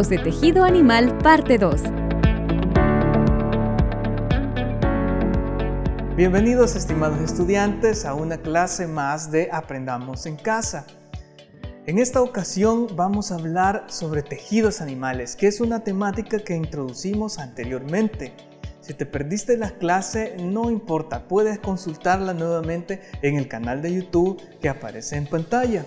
Tipos de tejido animal, parte 2. Bienvenidos, estimados estudiantes, a una clase más de Aprendamos en Casa. En esta ocasión vamos a hablar sobre tejidos animales, que es una temática que introducimos anteriormente. Si te perdiste la clase, no importa, puedes consultarla nuevamente en el canal de YouTube que aparece en pantalla.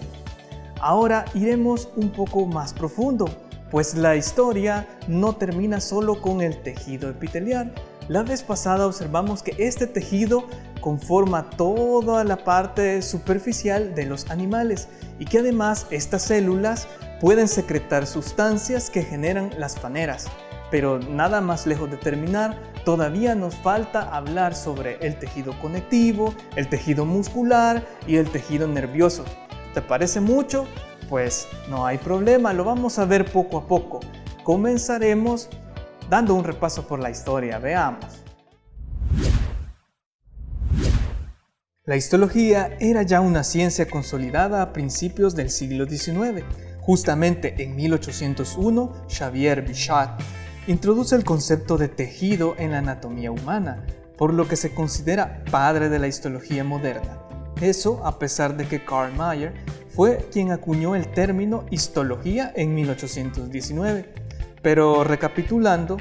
Ahora iremos un poco más profundo, pues la historia no termina solo con el tejido epitelial. La vez pasada observamos que este tejido conforma toda la parte superficial de los animales y que además estas células pueden secretar sustancias que generan las faneras. Pero nada más lejos de terminar, todavía nos falta hablar sobre el tejido conectivo, el tejido muscular y el tejido nervioso. ¿Te parece mucho? Pues no hay problema, lo vamos a ver poco a poco. Comenzaremos dando un repaso por la historia, veamos. La histología era ya una ciencia consolidada a principios del siglo XIX. Justamente en 1801, Xavier Bichat introduce el concepto de tejido en la anatomía humana, por lo que se considera padre de la histología moderna. Eso a pesar de que Carl Mayer fue quien acuñó el término histología en 1819. Pero recapitulando,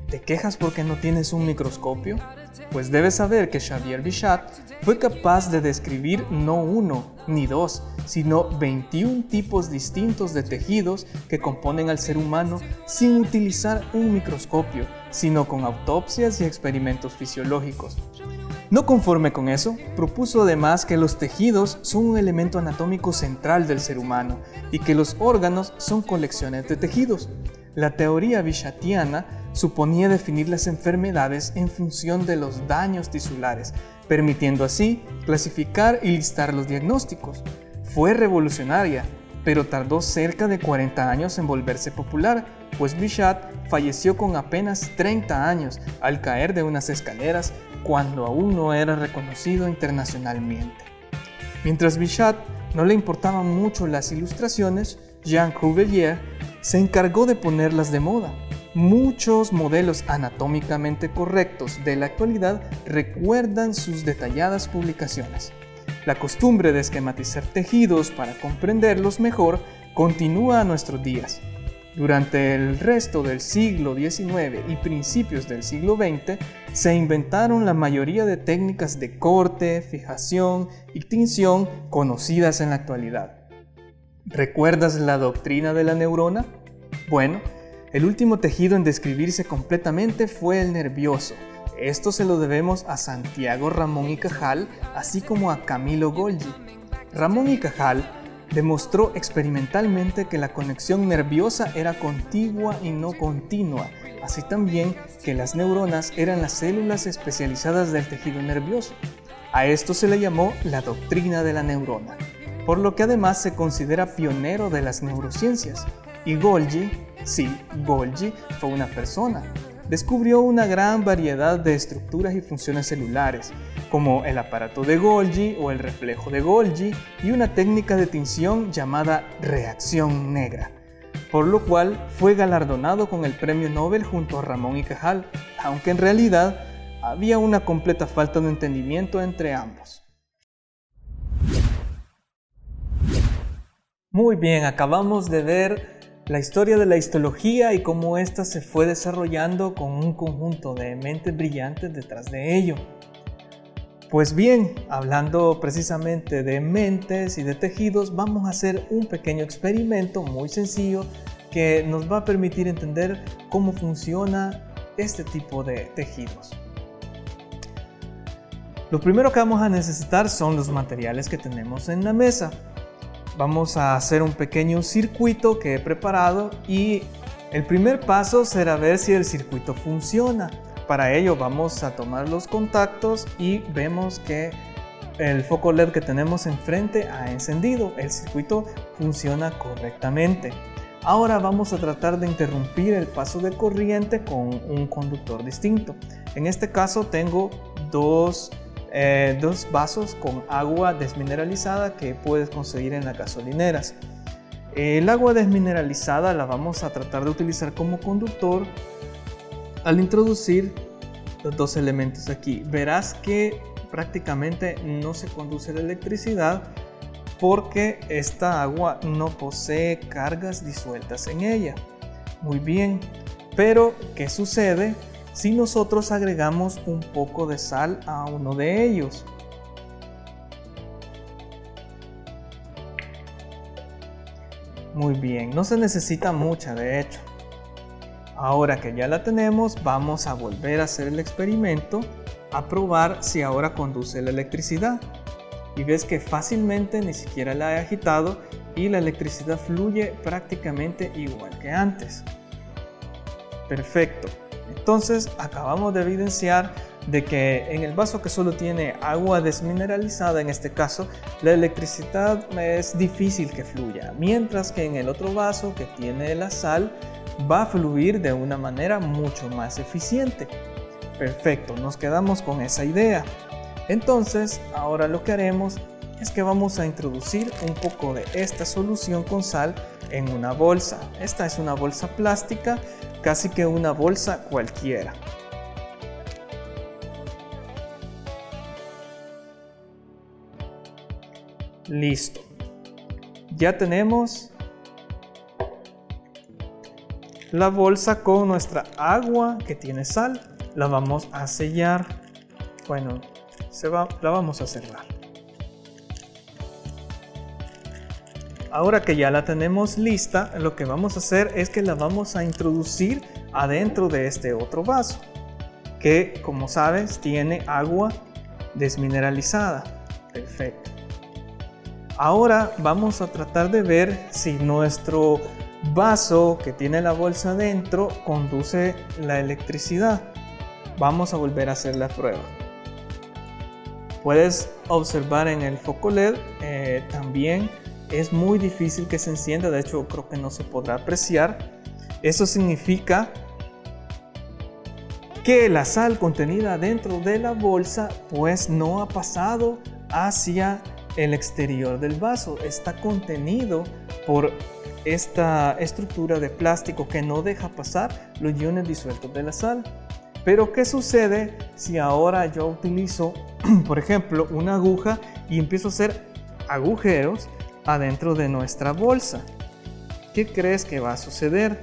¿te quejas porque no tienes un microscopio? Pues debes saber que Xavier Bichat fue capaz de describir no uno ni dos, sino 21 tipos distintos de tejidos que componen al ser humano sin utilizar un microscopio, sino con autopsias y experimentos fisiológicos. No conforme con eso, propuso además que los tejidos son un elemento anatómico central del ser humano y que los órganos son colecciones de tejidos. La teoría bichatiana suponía definir las enfermedades en función de los daños tisulares, permitiendo así clasificar y listar los diagnósticos. Fue revolucionaria, pero tardó cerca de 40 años en volverse popular, pues Bichat falleció con apenas 30 años al caer de unas escaleras cuando aún no era reconocido internacionalmente. Mientras Bichat no le importaban mucho las ilustraciones, Jean Cuvier se encargó de ponerlas de moda. Muchos modelos anatómicamente correctos de la actualidad recuerdan sus detalladas publicaciones. La costumbre de esquematizar tejidos para comprenderlos mejor continúa a nuestros días. Durante el resto del siglo XIX y principios del siglo XX, se inventaron la mayoría de técnicas de corte, fijación y tinción conocidas en la actualidad. ¿Recuerdas la doctrina de la neurona? Bueno, el último tejido en describirse completamente fue el nervioso. Esto se lo debemos a Santiago Ramón y Cajal, así como a Camilo Golgi. Ramón y Cajal demostró experimentalmente que la conexión nerviosa era contigua y no continua, así también que las neuronas eran las células especializadas del tejido nervioso. A esto se le llamó la doctrina de la neurona, por lo que además se considera pionero de las neurociencias. Y Golgi fue una persona. Descubrió una gran variedad de estructuras y funciones celulares, como el aparato de Golgi o el reflejo de Golgi y una técnica de tinción llamada reacción negra, por lo cual fue galardonado con el premio Nobel junto a Ramón y Cajal, aunque en realidad había una completa falta de entendimiento entre ambos. Muy bien, acabamos de ver la historia de la histología y cómo ésta se fue desarrollando con un conjunto de mentes brillantes detrás de ello. Pues bien, hablando precisamente de mentes y de tejidos, vamos a hacer un pequeño experimento muy sencillo que nos va a permitir entender cómo funciona este tipo de tejidos. Lo primero que vamos a necesitar son los materiales que tenemos en la mesa. Vamos a hacer un pequeño circuito que he preparado y el primer paso será ver si el circuito funciona. Para ello vamos a tomar los contactos y vemos que el foco LED que tenemos enfrente ha encendido. El circuito funciona correctamente. Ahora vamos a tratar de interrumpir el paso de corriente con un conductor distinto. En este caso tengo dos vasos con agua desmineralizada que puedes conseguir en las gasolineras. El agua desmineralizada la vamos a tratar de utilizar como conductor al introducir los dos elementos aquí. Verás que prácticamente no se conduce la electricidad porque esta agua no posee cargas disueltas en ella. Muy bien, pero ¿qué sucede si nosotros agregamos un poco de sal a uno de ellos? Muy bien, no se necesita mucha de hecho. Ahora que ya la tenemos, vamos a volver a hacer el experimento, a probar si ahora conduce la electricidad. Y ves que fácilmente ni siquiera la he agitado y la electricidad fluye prácticamente igual que antes. Perfecto. Entonces acabamos de evidenciar de que en el vaso que solo tiene agua desmineralizada, en este caso, la electricidad es difícil que fluya, mientras que en el otro vaso que tiene la sal va a fluir de una manera mucho más eficiente. Perfecto, nos quedamos con esa idea. Entonces, ahora lo que haremos es que vamos a introducir un poco de esta solución con sal en una bolsa. Esta es una bolsa plástica, casi que una bolsa cualquiera. Listo. Ya tenemos la bolsa con nuestra agua que tiene sal. La vamos a sellar. Bueno, la vamos a cerrar. Ahora que ya la tenemos lista, lo que vamos a hacer es que la vamos a introducir adentro de este otro vaso, que como sabes tiene agua desmineralizada. Perfecto. Ahora vamos a tratar de ver si nuestro vaso que tiene la bolsa dentro conduce la electricidad. Vamos a volver a hacer la prueba. Puedes observar en el foco LED, también es muy difícil que se encienda, de hecho creo que no se podrá apreciar. Eso significa que la sal contenida dentro de la bolsa pues no ha pasado hacia el exterior del vaso, está contenido por esta estructura de plástico que no deja pasar los iones disueltos de la sal. Pero ¿qué sucede si ahora yo utilizo, por ejemplo, una aguja y empiezo a hacer agujeros adentro de nuestra bolsa? ¿Qué crees que va a suceder?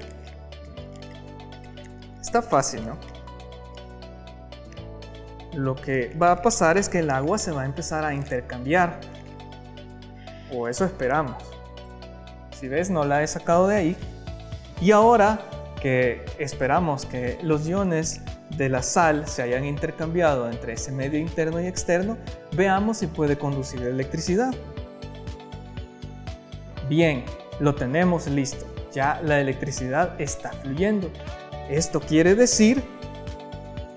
Está fácil, ¿no? Lo que va a pasar es que el agua se va a empezar a intercambiar. O eso esperamos. Si ves, no la he sacado de ahí. Y ahora que esperamos que los iones de la sal se hayan intercambiado entre ese medio interno y externo, veamos si puede conducir electricidad. Bien, lo tenemos listo. Ya la electricidad está fluyendo. Esto quiere decir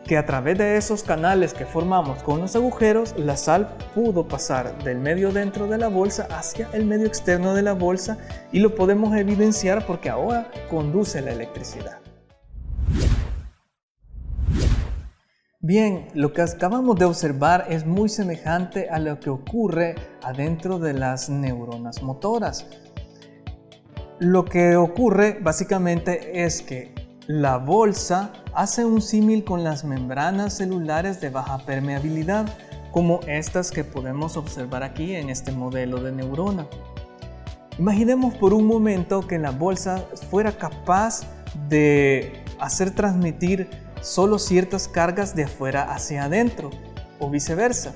que a través de esos canales que formamos con los agujeros, la sal pudo pasar del medio dentro de la bolsa hacia el medio externo de la bolsa y lo podemos evidenciar porque ahora conduce la electricidad. Bien, lo que acabamos de observar es muy semejante a lo que ocurre adentro de las neuronas motoras. Lo que ocurre básicamente es que la bolsa hace un símil con las membranas celulares de baja permeabilidad, como estas que podemos observar aquí en este modelo de neurona. Imaginemos por un momento que la bolsa fuera capaz de hacer transmitir solo ciertas cargas de afuera hacia adentro, o viceversa.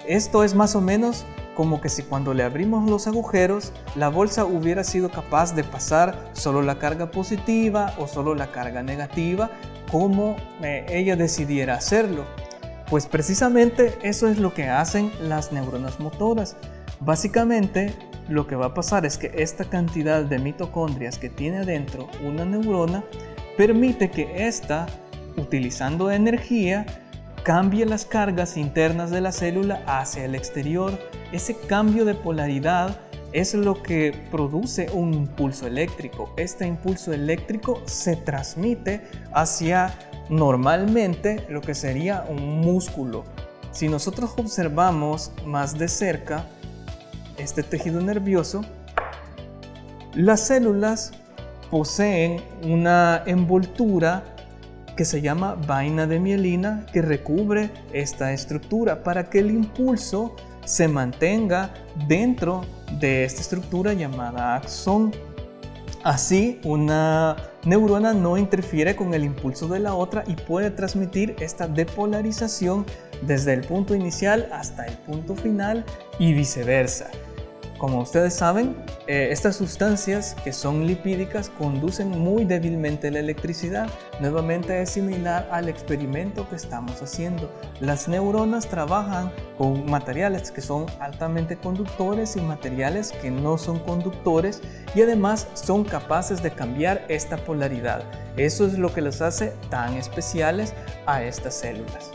Esto es más o menos como que si cuando le abrimos los agujeros, la bolsa hubiera sido capaz de pasar solo la carga positiva o solo la carga negativa, como ella decidiera hacerlo. Pues precisamente eso es lo que hacen las neuronas motoras. Básicamente, lo que va a pasar es que esta cantidad de mitocondrias que tiene adentro una neurona permite que ésta, utilizando energía, cambie las cargas internas de la célula hacia el exterior. Ese cambio de polaridad es lo que produce un impulso eléctrico. Este impulso eléctrico se transmite hacia normalmente lo que sería un músculo. Si nosotros observamos más de cerca este tejido nervioso, Las células poseen una envoltura que se llama vaina de mielina que recubre esta estructura para que el impulso se mantenga dentro de esta estructura llamada axón. Así, una neurona no interfiere con el impulso de la otra y puede transmitir esta depolarización desde el punto inicial hasta el punto final y viceversa. Como ustedes saben, estas sustancias que son lipídicas conducen muy débilmente la electricidad. Nuevamente es similar al experimento que estamos haciendo. Las neuronas trabajan con materiales que son altamente conductores y materiales que no son conductores y además son capaces de cambiar esta polaridad. Eso es lo que los hace tan especiales a estas células.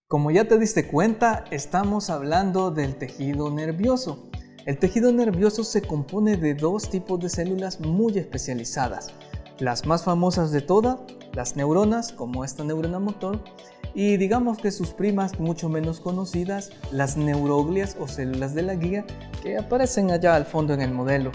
Como ya te diste cuenta, estamos hablando del tejido nervioso. El tejido nervioso se compone de dos tipos de células muy especializadas. Las más famosas de todas, las neuronas, como esta neurona motor, y digamos que sus primas mucho menos conocidas, las neuroglias o células de la guía, que aparecen allá al fondo en el modelo.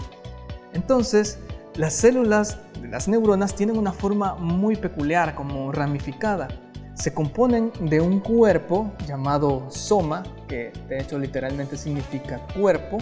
Entonces, las células de las neuronas tienen una forma muy peculiar, como ramificada. Se componen de un cuerpo llamado soma, que de hecho literalmente significa cuerpo,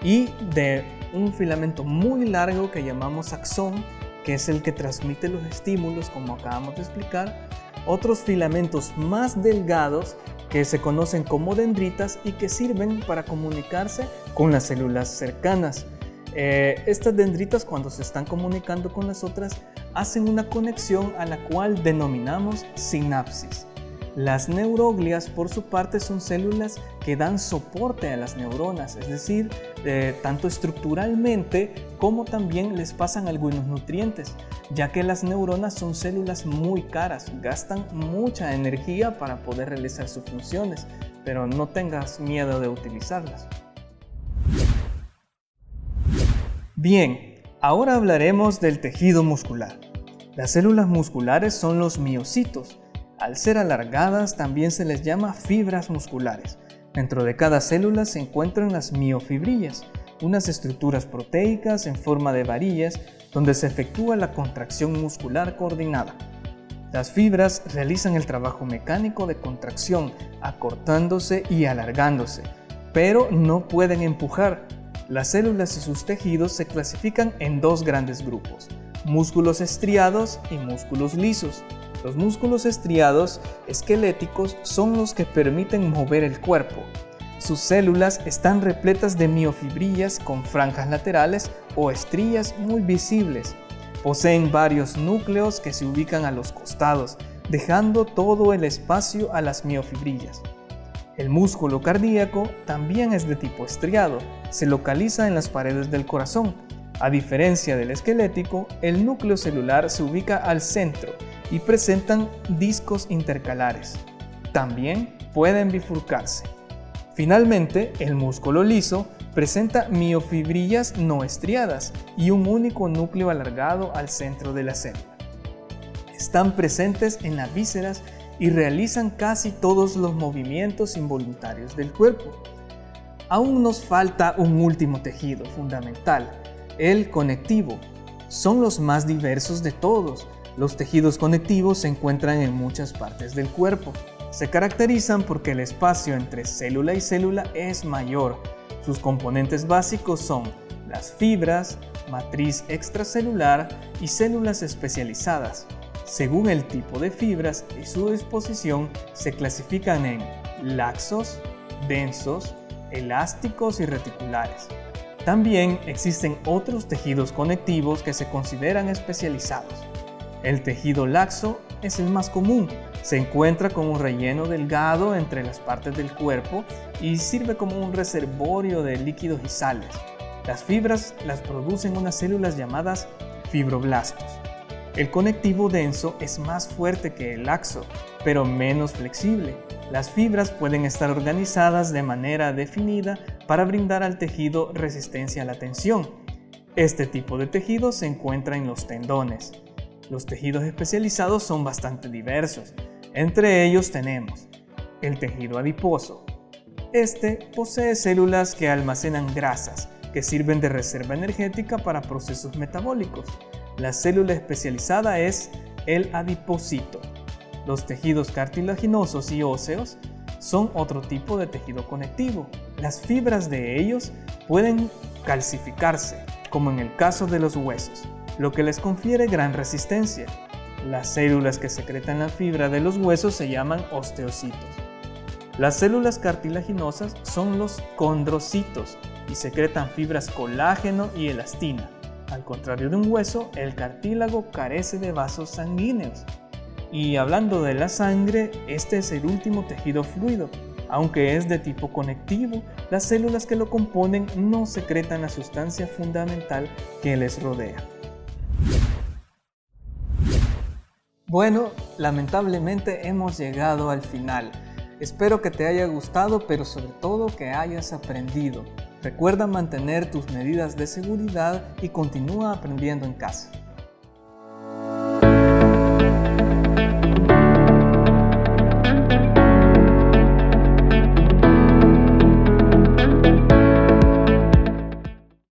y de un filamento muy largo que llamamos axón, que es el que transmite los estímulos, como acabamos de explicar, otros filamentos más delgados que se conocen como dendritas y que sirven para comunicarse con las células cercanas. Estas dendritas, cuando se están comunicando con las otras, hacen una conexión a la cual denominamos sinapsis. Las neuroglias, por su parte, son células que dan soporte a las neuronas, es decir, tanto estructuralmente como también les pasan algunos nutrientes, ya que las neuronas son células muy caras, gastan mucha energía para poder realizar sus funciones, pero no tengas miedo de utilizarlas. Bien, ahora hablaremos del tejido muscular. Las células musculares son los miocitos. Al ser alargadas también se les llama fibras musculares. Dentro de cada célula se encuentran las miofibrillas, unas estructuras proteicas en forma de varillas donde se efectúa la contracción muscular coordinada. Las fibras realizan el trabajo mecánico de contracción, acortándose y alargándose, pero no pueden empujar. Las células y sus tejidos se clasifican en dos grandes grupos: músculos estriados y músculos lisos. Los músculos estriados esqueléticos son los que permiten mover el cuerpo. Sus células están repletas de miofibrillas con franjas laterales o estrías muy visibles. Poseen varios núcleos que se ubican a los costados, dejando todo el espacio a las miofibrillas. El músculo cardíaco también es de tipo estriado, se localiza en las paredes del corazón. A diferencia del esquelético, el núcleo celular se ubica al centro y presentan discos intercalares. También pueden bifurcarse. Finalmente, el músculo liso presenta miofibrillas no estriadas y un único núcleo alargado al centro de la célula. Están presentes en las vísceras y realizan casi todos los movimientos involuntarios del cuerpo. Aún nos falta un último tejido fundamental, el conectivo. Son los más diversos de todos. Los tejidos conectivos se encuentran en muchas partes del cuerpo. Se caracterizan porque el espacio entre célula y célula es mayor. Sus componentes básicos son las fibras, matriz extracelular y células especializadas. Según el tipo de fibras y su disposición, se clasifican en laxos, densos, elásticos y reticulares. También existen otros tejidos conectivos que se consideran especializados. El tejido laxo es el más común. Se encuentra como un relleno delgado entre las partes del cuerpo y sirve como un reservorio de líquidos y sales. Las fibras las producen unas células llamadas fibroblastos. El conectivo denso es más fuerte que el laxo, pero menos flexible. Las fibras pueden estar organizadas de manera definida para brindar al tejido resistencia a la tensión. Este tipo de tejido se encuentra en los tendones. Los tejidos especializados son bastante diversos. Entre ellos tenemos el tejido adiposo, Este posee células que almacenan grasas, que sirven de reserva energética para procesos metabólicos. La célula especializada es el adipocito. Los tejidos cartilaginosos y óseos son otro tipo de tejido conectivo. Las fibras de ellos pueden calcificarse, como en el caso de los huesos, lo que les confiere gran resistencia. Las células que secretan la fibra de los huesos se llaman osteocitos. Las células cartilaginosas son los condrocitos y secretan fibras colágeno y elastina. Al contrario de un hueso, el cartílago carece de vasos sanguíneos. Y hablando de la sangre, este es el último tejido fluido. Aunque es de tipo conectivo, las células que lo componen no secretan la sustancia fundamental que les rodea. Bueno, lamentablemente hemos llegado al final. Espero que te haya gustado, pero sobre todo que hayas aprendido. Recuerda mantener tus medidas de seguridad y continúa aprendiendo en casa.